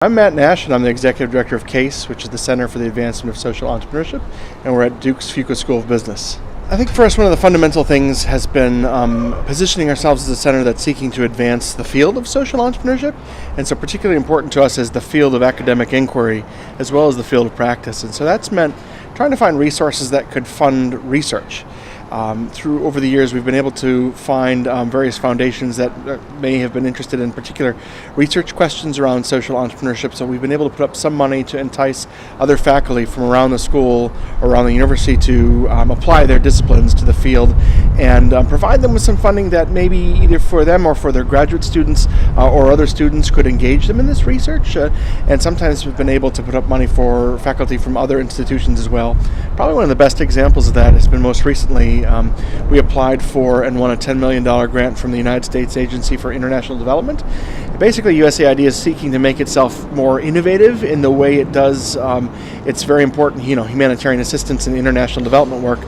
I'm Matt Nash, and I'm the Executive Director of CASE, which is the Center for the Advancement of Social Entrepreneurship, and we're at Duke's Fuqua School of Business. I think for us, one of the fundamental things has been positioning ourselves as a center that's seeking to advance the field of social entrepreneurship, and so particularly important to us is the field of academic inquiry as well as the field of practice, and so that's meant trying to find resources that could fund research. Over the years, we've been able to find various foundations that may have been interested in particular research questions around social entrepreneurship. So we've been able to put up some money to entice other faculty from around the school, around the university, to apply their disciplines to the field and provide them with some funding that maybe either for them or for their graduate students or other students could engage them in this research. And sometimes we've been able to put up money for faculty from other institutions as well. Probably one of the best examples of that has been most recently we applied for and won a $10 million grant from the United States Agency for International Development. Basically, USAID is seeking to make itself more innovative in the way it does its very important humanitarian assistance and international development work.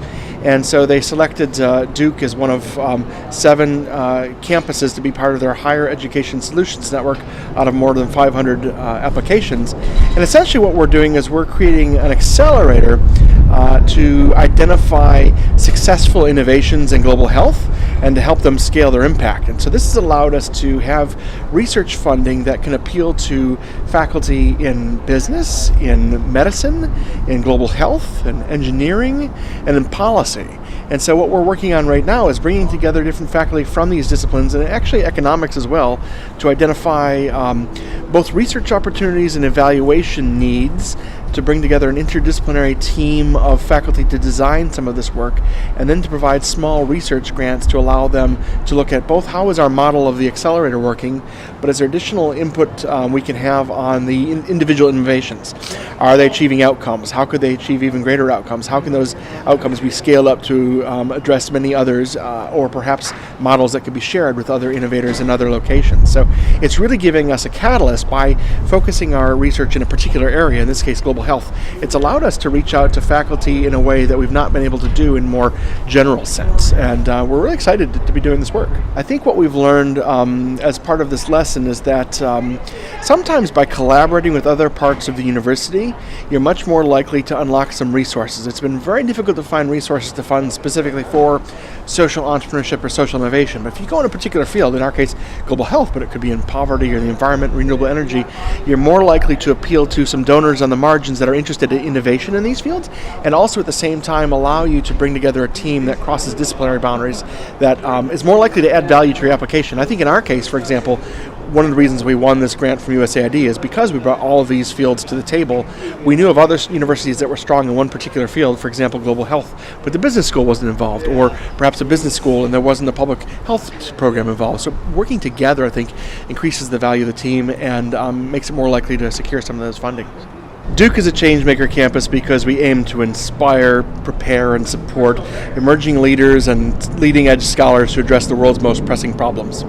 And so they selected Duke as one of 7 campuses to be part of their Higher Education Solutions Network out of more than 500 applications. And essentially what we're doing is we're creating an accelerator to identify successful innovations in global health and to help them scale their impact. And so this has allowed us to have research funding that can appeal to faculty in business, in medicine, in global health, and engineering, and in policy. And so what we're working on right now is bringing together different faculty from these disciplines, and actually economics as well, to identify both research opportunities and evaluation needs, to bring together an interdisciplinary team of faculty to design some of this work, and then to provide small research grants to allow them to look at both how is our model of the accelerator working, but is there additional input we can have on the individual innovations. Are they achieving outcomes? How could they achieve even greater outcomes? How can those outcomes be scaled up to address many others, or perhaps models that could be shared with other innovators in other locations? So it's really giving us a catalyst by focusing our research in a particular area, in this case global health. It's allowed us to reach out to faculty in a way that we've not been able to do in more general sense, and we're really excited to be doing this work. I think what we've learned as part of this lesson is that sometimes by collaborating with other parts of the university, you're much more likely to unlock some resources. It's been very difficult to find resources to fund specifically for social entrepreneurship or social innovation, but if you go in a particular field, in our case global health, but it could be in poverty or the environment, renewable energy, you're more likely to appeal to some donors on the margins that are interested in innovation in these fields, and also at the same time allow you to bring together a team that crosses disciplinary boundaries that is more likely to add value to your application. I think in our case, for example, one of the reasons we won this grant from USAID is because we brought all of these fields to the table. We knew of other universities that were strong in one particular field, for example, global health, but the business school wasn't involved, or perhaps a business school and there wasn't a public health program involved. So working together, I think, increases the value of the team and makes it more likely to secure some of those funding. Duke is a changemaker campus because we aim to inspire, prepare, and support emerging leaders and leading-edge scholars to address the world's most pressing problems.